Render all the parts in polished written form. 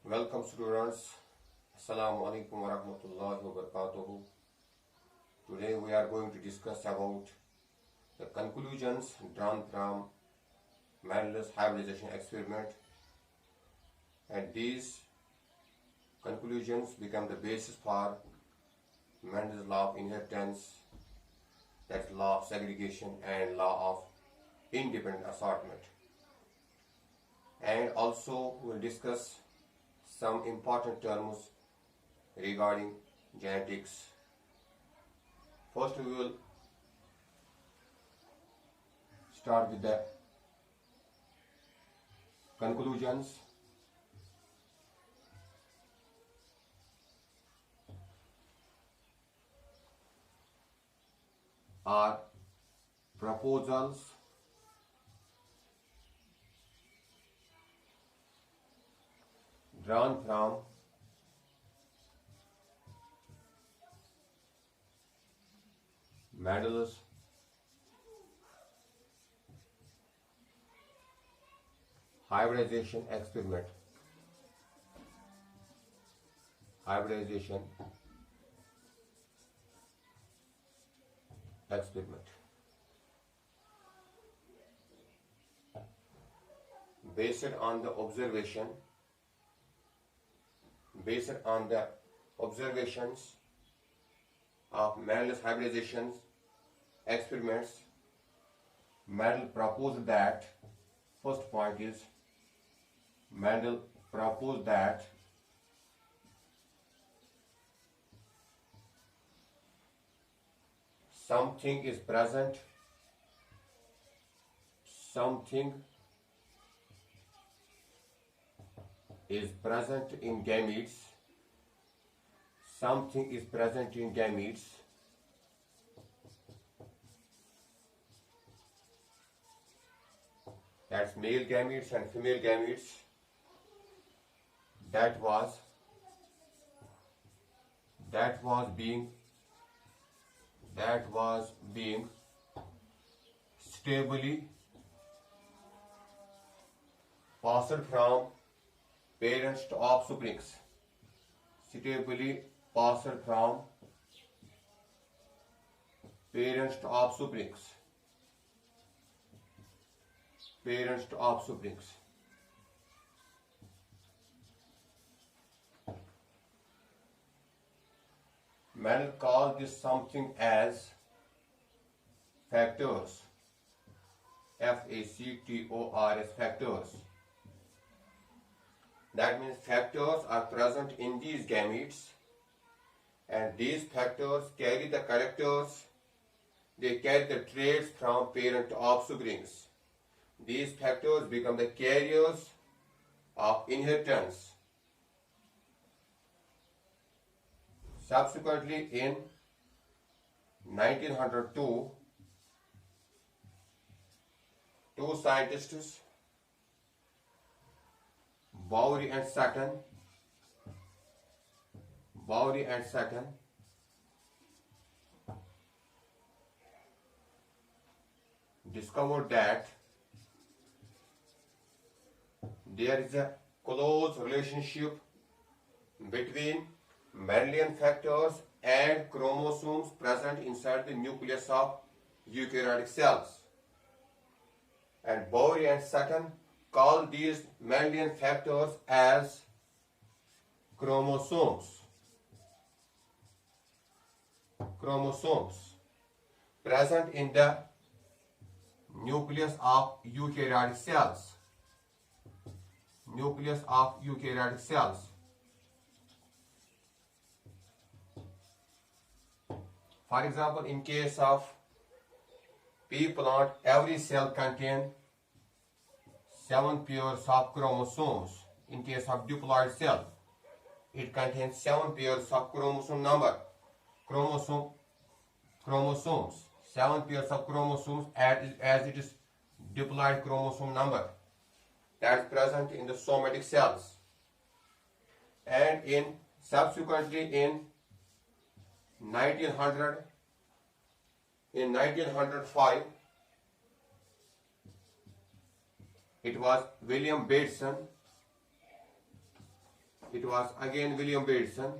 Welcome students. Assalamu alaikum wa rahmatullahi wa barakatuhu. Today we are going to discuss about the conclusions drawn from Mendel's hybridization experiment, and these conclusions become the basis for Mendel's law of inheritance, that's law of segregation and law of independent assortment. And also we will discuss some important terms regarding genetics. First we will start with the conclusions. Are proposals drawn from Mendel's hybridization experiment. Hybridization experiment. Based on the observations of Mendel's hybridization experiments, Mendel proposed that, first point is, Mendel proposed that something is present in gametes. Something is present in gametes that's male gametes and female gametes that was being stably passed from parents to offsprings. Stably passed from parents to offsprings. Mendel called this something as factors. Factors, factors. That means factors are present in these gametes, and these factors carry the characters, they carry the traits from parent to offsprings. These factors become the carriers of inheritance. Subsequently, in 1902, two scientists, Bowry and Sutton, discovered that there is a close relationship between Mendelian factors and chromosomes present inside the nucleus of eukaryotic cells. And Bowry and Sutton call these Mendelian factors as chromosomes present in the nucleus of eukaryotic cells. For example, in case of pea plant, every cell contains 7 pairs of chromosomes. In case of diploid cell, it contains 7 pairs of chromosomes. 7 pairs of chromosomes as it is diploid chromosome number that is present in the somatic cells. And subsequently in 1905, it was William Bateson it was again William Bateson,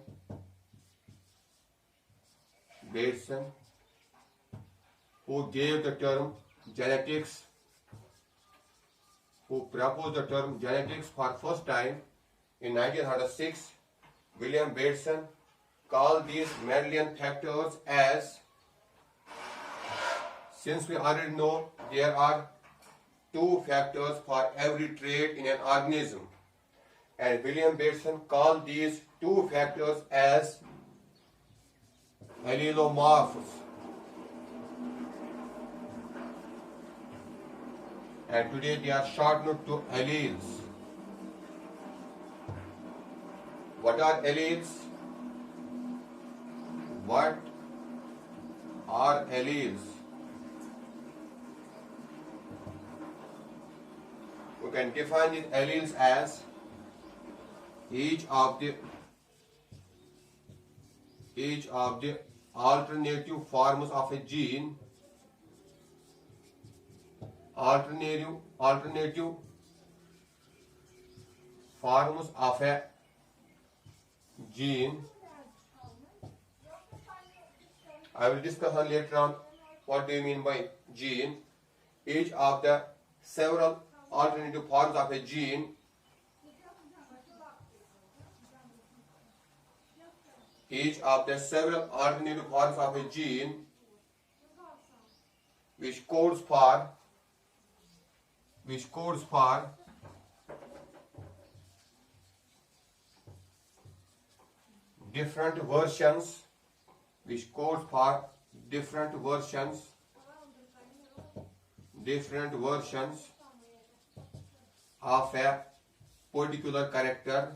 who gave the term genetics, who proposed the term genetics for first time in 1906. William Bateson called these Mendelian factors as, since we already know there are 2 factors for every trait in an organism, and William Bateson called these 2 factors as allelomorphs. And today they are shortened to alleles. What are alleles? What are alleles? We can define these alleles as each of the alternative forms of a gene, alternative forms of a gene. I will discuss on later on what do you mean by gene. Each of the several alternative forms of a gene, which codes for different versions, of a particular character,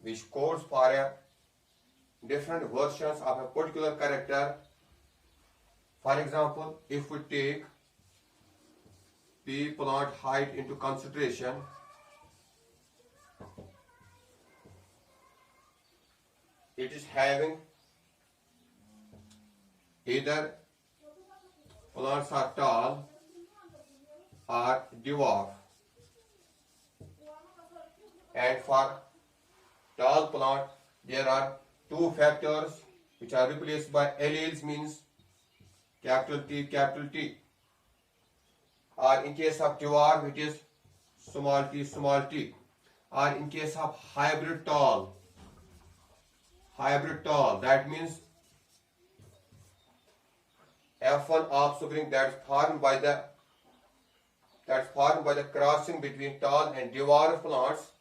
which codes for a different versions of a particular character. For example, if we take pea plant height into consideration, it is having either plants are tall or dwarf, and for tall plant there are 2 factors which are replaced by alleles, means capital T, or in case of dwarf it is small t, or in case of hybrid tall, that means F1 offspring that's formed by the crossing between tall and dwarf plants,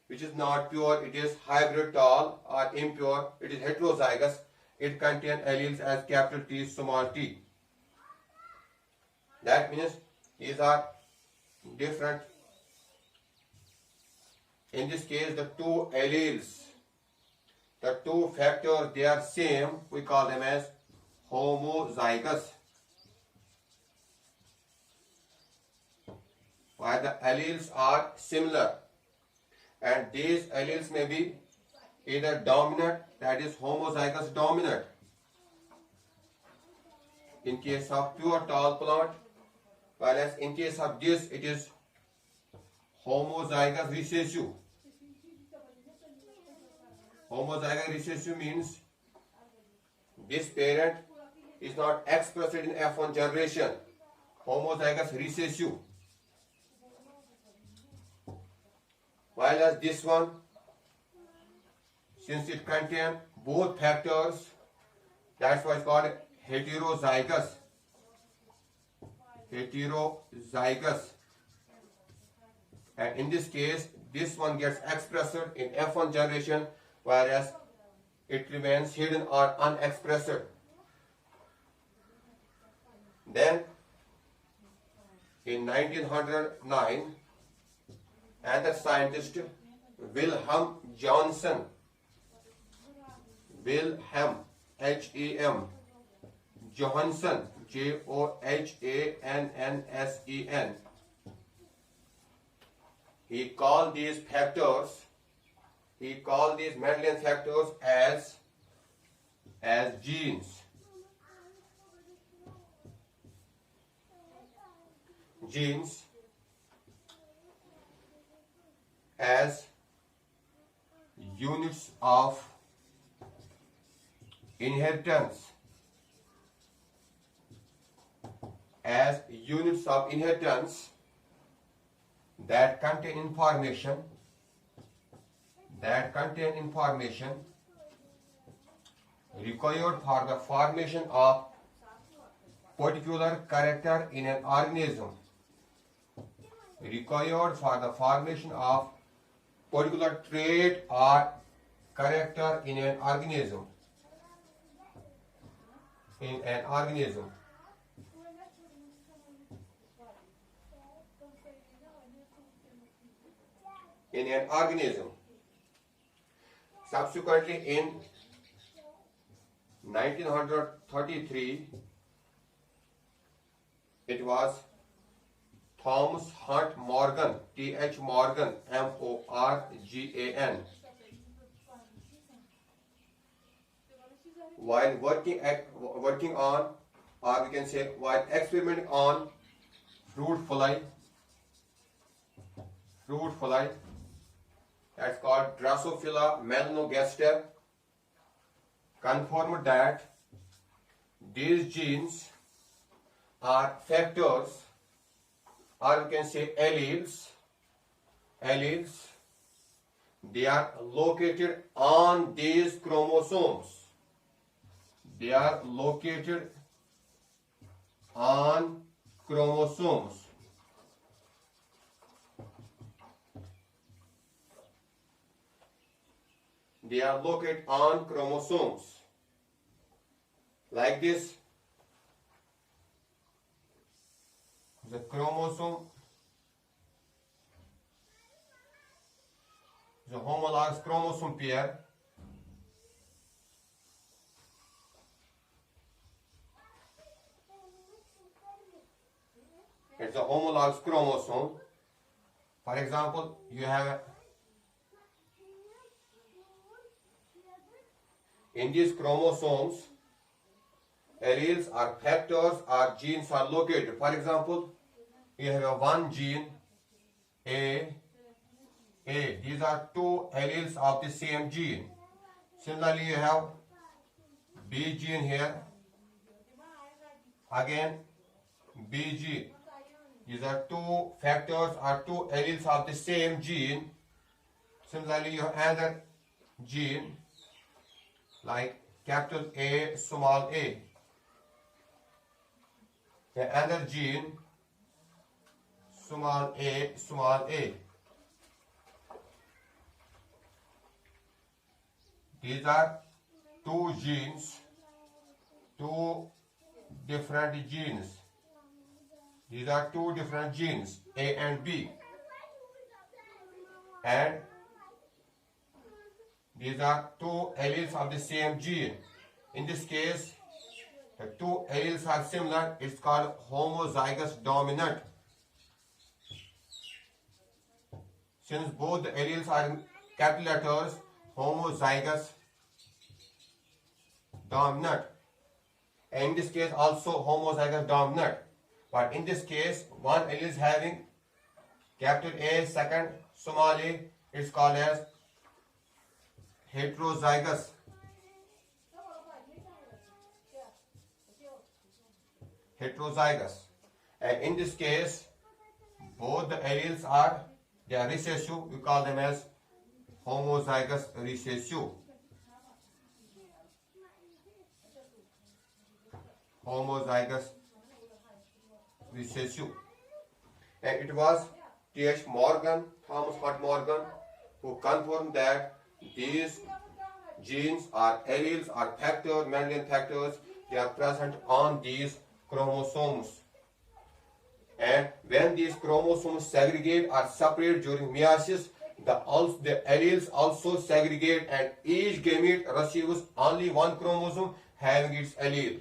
which is not pure, it is hybrid tall, or impure, it is heterozygous, it contains alleles as capital T, small t. That means these are different. In this case, the 2 alleles, the 2 factors, they are same, we call them as homozygous. While the alleles are similar, and these alleles may be either dominant, that is homozygous dominant, in case of pure tall plant, whereas in case of this it is homozygous recessive. Homozygous recessive means this parent is not expressed in F1 generation. Homozygous recessive. While as this one, since it contains both factors, that's why it's called heterozygous. And in this case, this one gets expressed in F1 generation, whereas it remains hidden or unexpressed. Then, in 1909, another scientist, Wilhelm Johnson, H-E-M, Johansen, J-O-H-A-N-N-S-E-N, he called these Mendelian factors as genes. genes as units of inheritance, that contain information required for the formation of particular character in an organism, required for the formation of particular trait or character in an organism. Subsequently, in 1933, it was Thomas Hunt Morgan, T.H. Morgan, M-O-R-G-A-N, while working on, or we can say while experimenting on fruit fly, that's called Drosophila melanogaster, confirmed that these genes are factors, or we can say alleles. They are located on these chromosomes. They are located on chromosomes. They are located on chromosomes. Like this, the chromosome, the homologous chromosome pair, it's a homologous chromosome. For example, you have in these chromosomes, alleles or factors or genes are located. For example, you have one gene A. These are two alleles of the same gene. Similarly, you have B gene here. Again, B gene. These are two factors or two alleles of the same gene. Similarly, you have another gene like capital A, small a. Another gene, small a, small a. These are two genes, two different genes. These are two different genes, A and B. And these are two alleles of the same gene. In this case, the two alleles are similar. It's called homozygous dominant. Since both the alleles are in capital letters, homozygous dominant. And in this case also homozygous dominant. But in this case, one allele is having capital A, second small a, it's called as heterozygous. And in this case, both the alleles are, they are recessive. We call them as homozygous recessive. Homozygous recessive. And it was T.H. Morgan, Thomas Hunt Morgan, who confirmed that these genes are alleles or factors, Mendelian factors, they are present on these chromosomes. And when these chromosomes segregate or separate during meiosis, the alleles also segregate, and each gamete receives only one chromosome having its allele.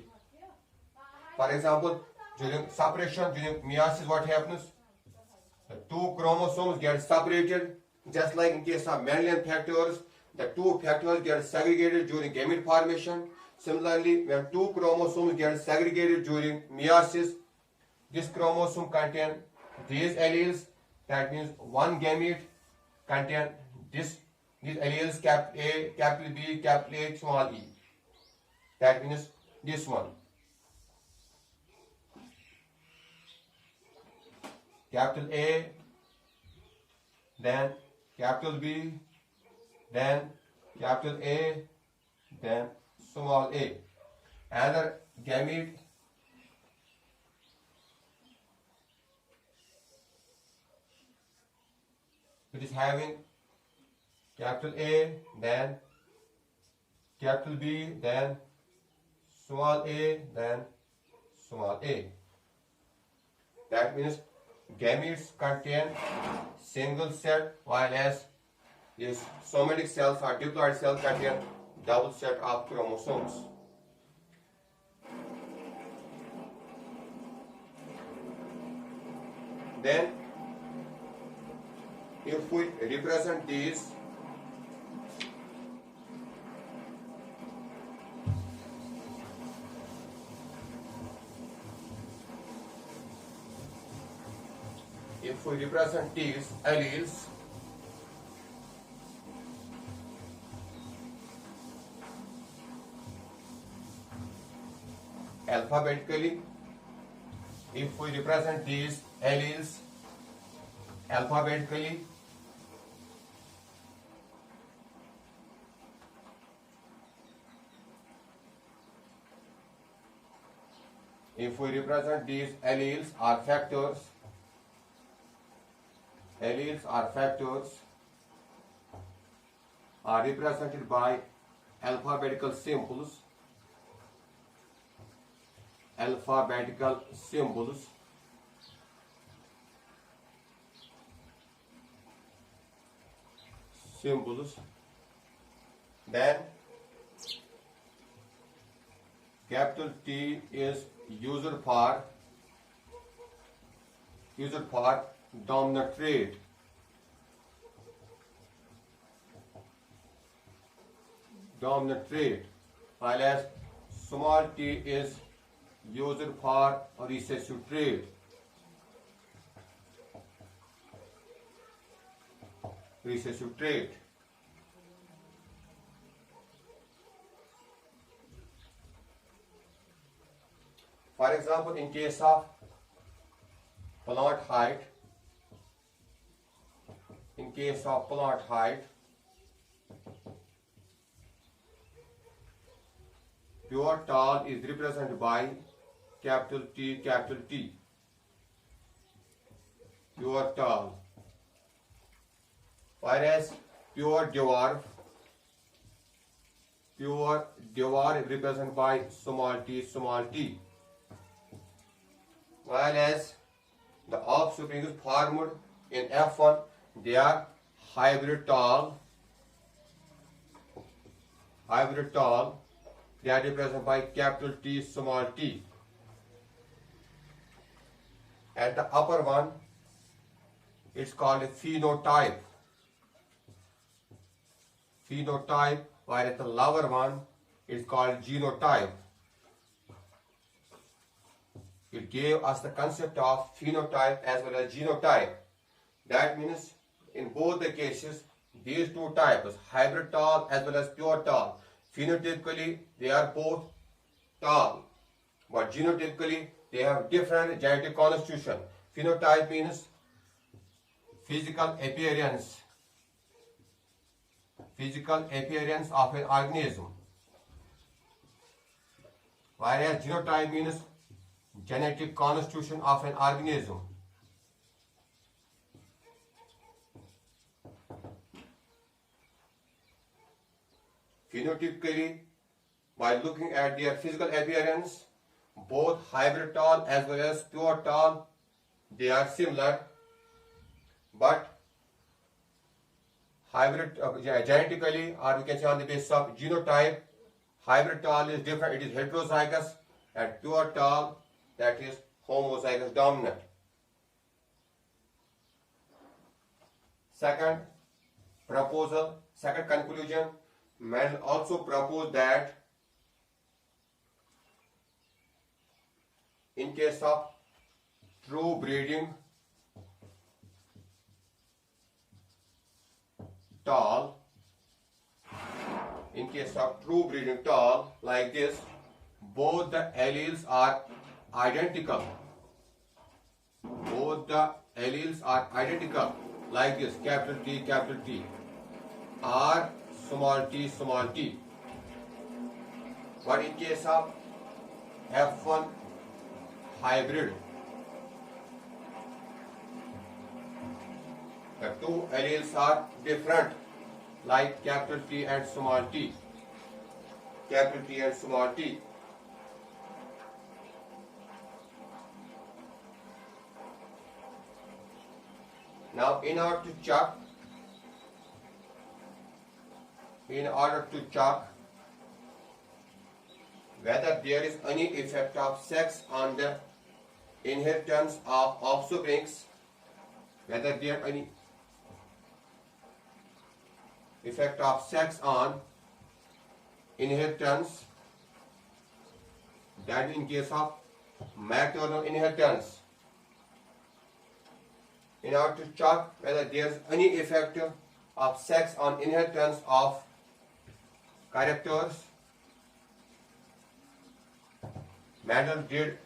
For example, during separation, during meiosis, what happens? The two chromosomes get separated, just like in case of Mendelian factors, the two factors get segregated during gamete formation. Similarly, when two chromosomes get segregated during meiosis, this chromosome contains these alleles, that means one gamete contain these alleles, capital A, capital B, capital A, small e. That means this one. Capital A, then capital B, then capital A, then small a. Another gamete which is having capital A, then capital B, then small a, then small a. That means gametes contain single set, while as these somatic cells or diploid cells contain double set of chromosomes. Then, if we represent these alleles alphabetically, if we represent these alleles alphabetically, if we represent these alleles or factors are represented by alphabetical symbols. Then capital T is used for dominant trait. While as small t is used for recessive trait. For example, in case of plant height, pure tall is represented by capital T, pure tall. Whereas pure dwarf is represented by small t. Whereas the offspring is formed in F1, they are hybrid tall. They are represented by capital T, small t. At the upper one, it's called a phenotype. While at the lower one, it's called genotype. It gave us the concept of phenotype as well as genotype. That means in both the cases, these two types, hybrid tall as well as pure tall, phenotypically they are both tall, but genotypically they have different genetic constitution. Phenotype means physical appearance of an organism, whereas genotype means genetic constitution of an organism. Phenotypically, by looking at their physical appearance, both hybrid tall as well as pure tall, they are similar, but hybrid genetically, or we can say on the basis of genotype, hybrid tall is different, it is heterozygous, and pure tall, that is homozygous dominant. Second conclusion, Mendel also proposed that in case of true breeding, tall, in case of true breeding tall, like this, both the alleles are identical. Both the alleles are identical, like this, capital T, or small t. But in case of F1 hybrid, the two alleles are different, like capital T and small t. Capital T and small t. Now, in order to check whether there is any effect of sex on the inheritance of offsprings, whether there is any effect of sex on inheritance, that in case of maternal inheritance. In order to check whether there is any effect of sex on inheritance of characters, Mendel did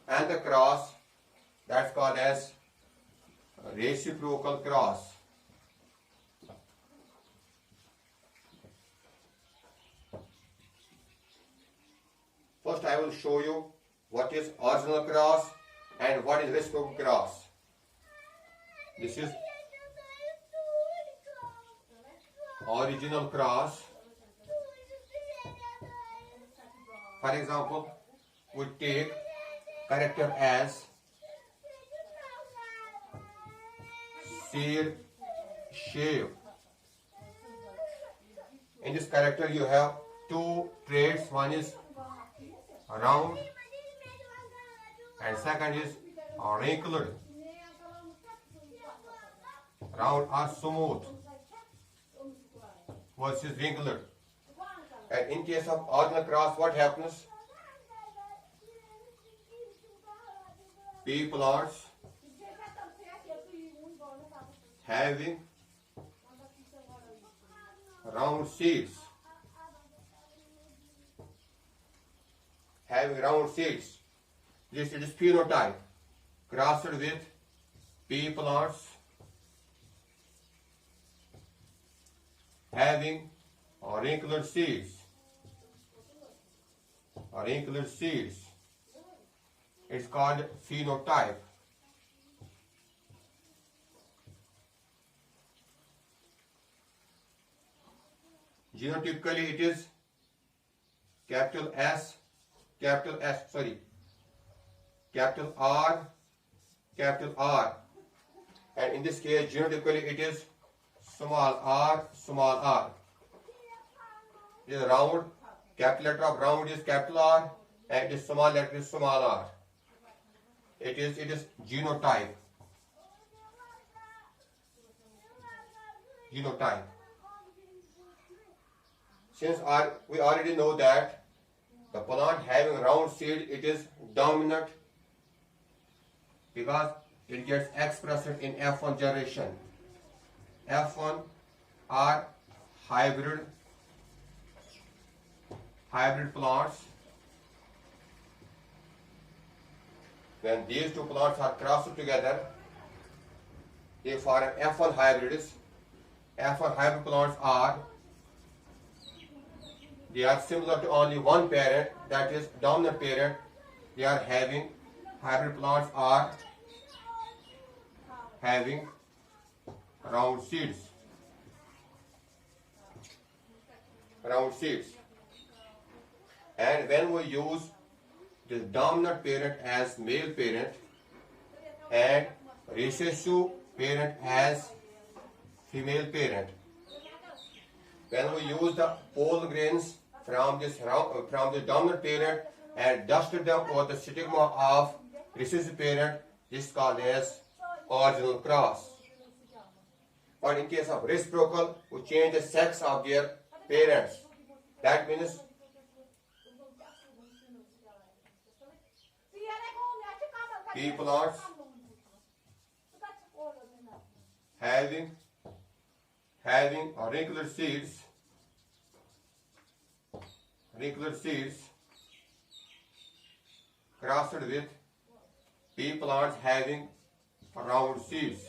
and the cross, that's called as reciprocal cross. First I will show you what is original cross and what is reciprocal cross. This is original cross. For example, we take character as seed shape. In this character you have two traits. One is round and second is wrinkled. Round or smooth versus wrinkled. And in case of original cross, what happens? Pea plants having round seeds. This is phenotype crossed with pea plants having wrinkled seeds. It's called phenotype. Genotypically it is capital R, and in this case genotypically it is small r. It is round, capital letter of round is capital R, and this small letter is small r. It is genotype. Since we already know that the plant having round seed, it is dominant because it gets expressed in F1 generation. F1 are hybrid plants. When these two plants are crossed together, they form an F1 hybrids. F1 hybrid plants are similar to only one parent, that is dominant parent. They are having hybrid plants are having round seeds. And when we use the dominant parent as male parent and recessive parent as female parent, when we use the pollen grains from the dominant parent and dusted them over the stigma of recessive parent, this is called as original cross. But in case of reciprocal, we change the sex of their parents. That means pea plants having having regular seeds crossed with pea plants having round seeds.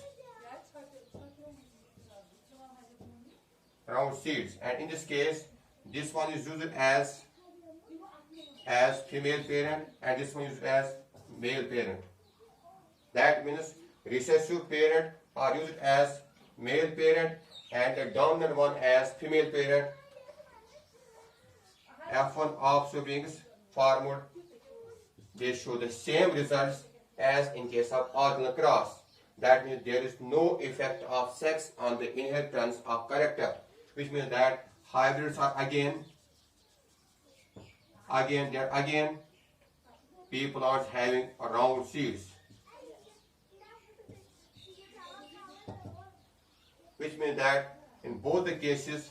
And in this case, this one is used as female parent and this one is used as male parent. That means recessive parent are used as male parent and the dominant one as female parent. F1 offsprings formed, they show the same results as in case of orthogonal cross. That means there is no effect of sex on the inheritance of character, which means that hybrids are again pea plants having round seeds, which means that in both the cases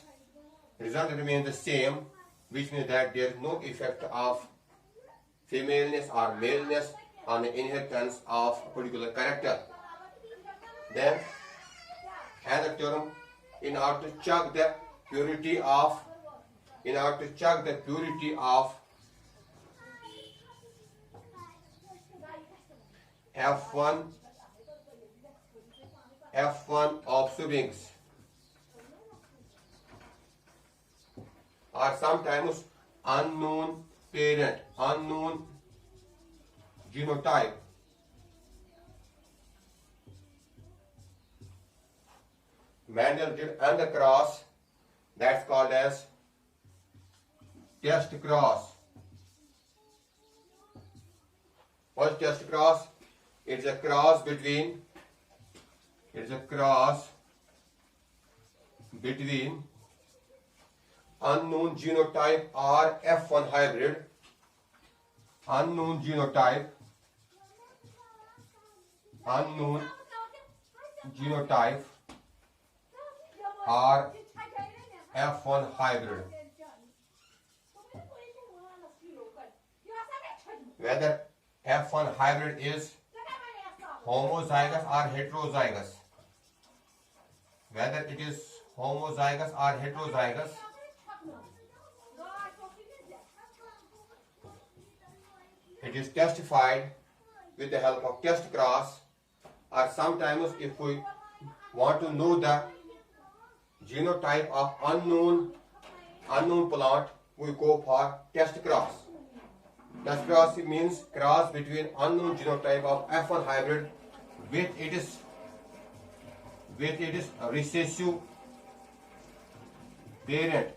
result remains the same, which means that there is no effect of femaleness or maleness on the inheritance of a particular character. Then another term, in order to check the purity of F1 offsprings are sometimes unknown parent, unknown genotype. Mendel did another cross that's called as test cross. What's test cross? It's a cross between unknown genotype or F1 hybrid, unknown genotype or F1 hybrid. Whether F1 hybrid is homozygous or heterozygous. Whether it is homozygous or heterozygous, it is testified with the help of test cross, or sometimes if we want to know the genotype of unknown plant, we go for test cross. Test cross means cross between unknown genotype of F1 hybrid with its recessive parent.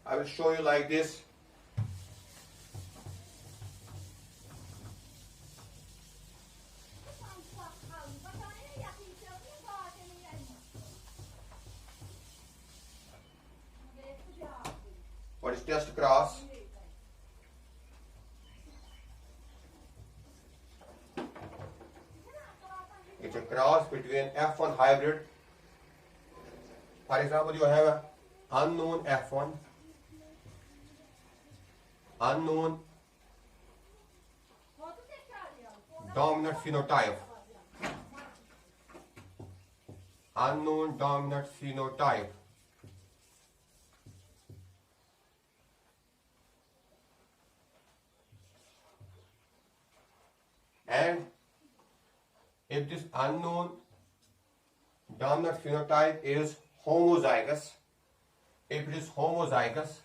I will show you like this. What is test cross? It's a cross between F1 hybrid. For example, you have an unknown F1, unknown dominant phenotype, and if this unknown dominant phenotype is homozygous, if it is homozygous,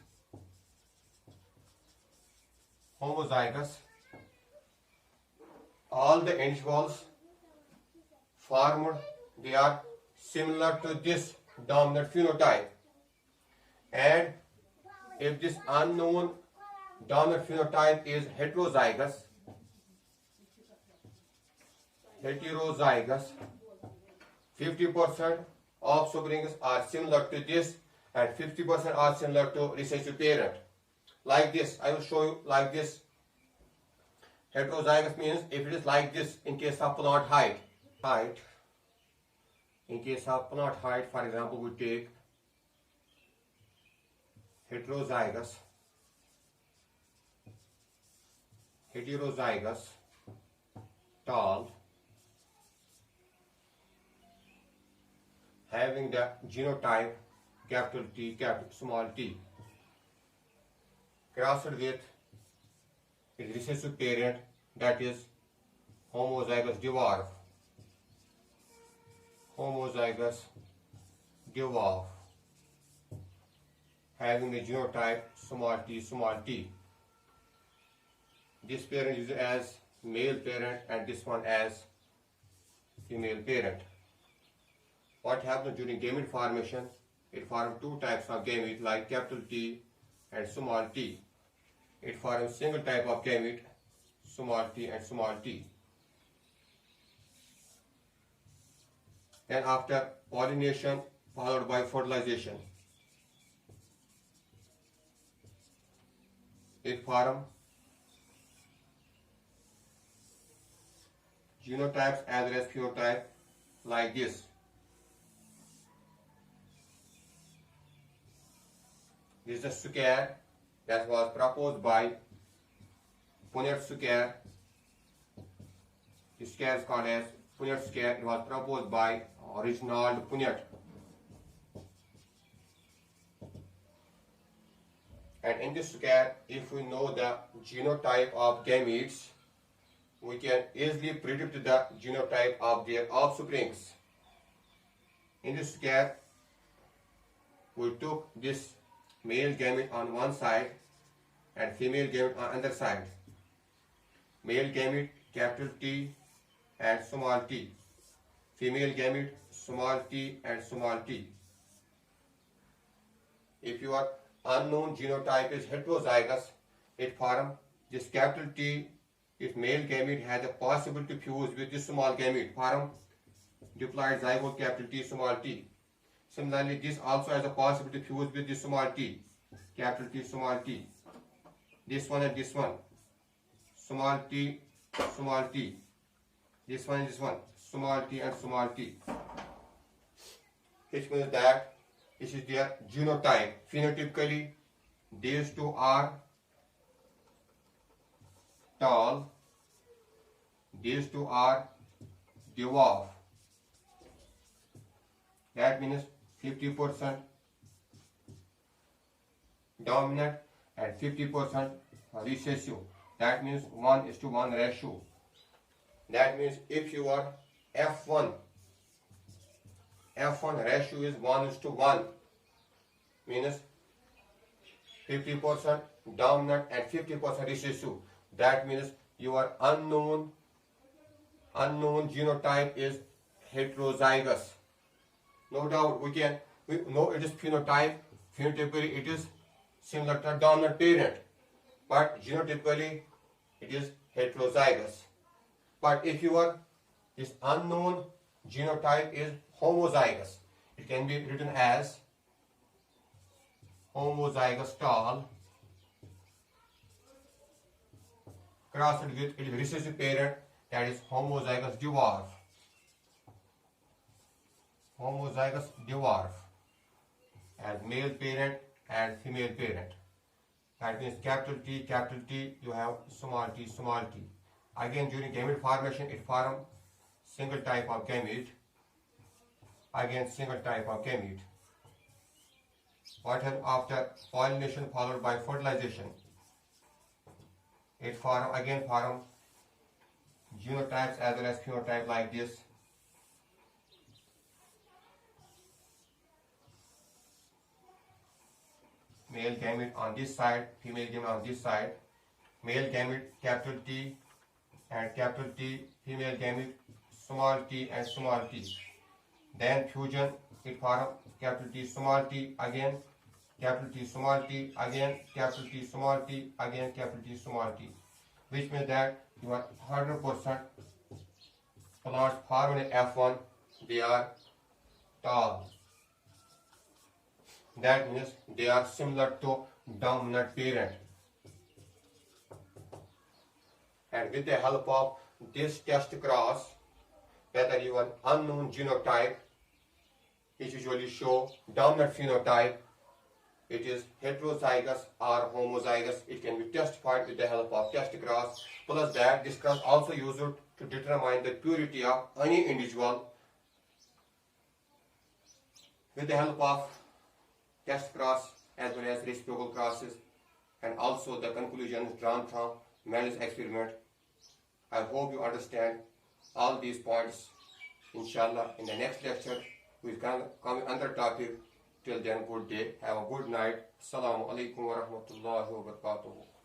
all the individuals formed, they are similar to this dominant phenotype. And if this unknown dominant phenotype is heterozygous, 50% offsprings are similar to this and 50% are similar to recessive parent. Like this, I will show you like this. Heterozygous means if it is like this in case of plant height. In case of plant height, for example, we take heterozygous, tall, having the genotype capital T, capital small t, crossed with its recessive parent, that is homozygous dwarf. Homozygous dwarf having the genotype small t, small t. This parent is as male parent and this one as female parent. What happens during gamete formation? It forms two types of gamete like capital T and small t. It forms single type of gamete, small t and small t. Then after pollination followed by fertilization, it forms genotypes as well as phenotype like this. This is the Suker that was proposed by Punnett Suker. This Suker is called as Punnett Suker. It was proposed by Reginald Punnett. And in this Suker, if we know the genotype of gametes, we can easily predict the genotype of their offsprings. In this Suker, we took this male gamete on one side and female gamete on other side. Male gamete capital T and small t. Female gamete small t and small t. If your unknown genotype is heterozygous, it forms this capital T. If male gamete has a possibility to fuse with this small gamete, form diploid zygote capital T, small t. Similarly, this also has a possibility to fuse with this small t, capital T, small t. This one and this one, small t, small t. This one and this one, small t and small t. Which means that this is their genotype. Phenotypically, these two are tall, these two are dwarf. That means 50% dominant and 50% recessive. That means 1:1 ratio. That means if your F1 ratio is 1:1, means 50% dominant and 50% recessive. That means your unknown genotype is heterozygous. No doubt we know it is phenotype. Phenotypically it is similar to dominant parent, but genotypically it is heterozygous. But if this unknown genotype is homozygous, it can be written as homozygous tall crossed with its recessive parent, that is homozygous dwarf. Homozygous dwarf as male parent and female parent. That means capital T, you have small t, small t. Again, during gamete formation, it forms single type of gamete. Again, single type of gamete. What happens after pollination followed by fertilization? It forms genotypes as well as phenotype like this. Male gamete on this side, female gamete on this side. Male gamete capital T and capital T, female gamete small t and small t. Then fusion, it forms capital T, small t, again capital T, small t, again capital T, small t, again capital T, small t. Which means that you are 100% plants formed in F1, they are tall. That means they are similar to dominant parent. And with the help of this test cross, whether you are unknown genotype, it usually show dominant phenotype, it is heterozygous or homozygous. It can be testified with the help of test cross. Plus that, this cross also used to determine the purity of any individual with the help of test cross as well as reciprocal crosses and also the conclusions drawn from Mendel's experiment. I hope you understand all these points. Inshallah, in the next lecture, we will come with another topic. Till then, good day. Have a good night. Assalamu alaikum wa rahmatullahi wa barakatuh.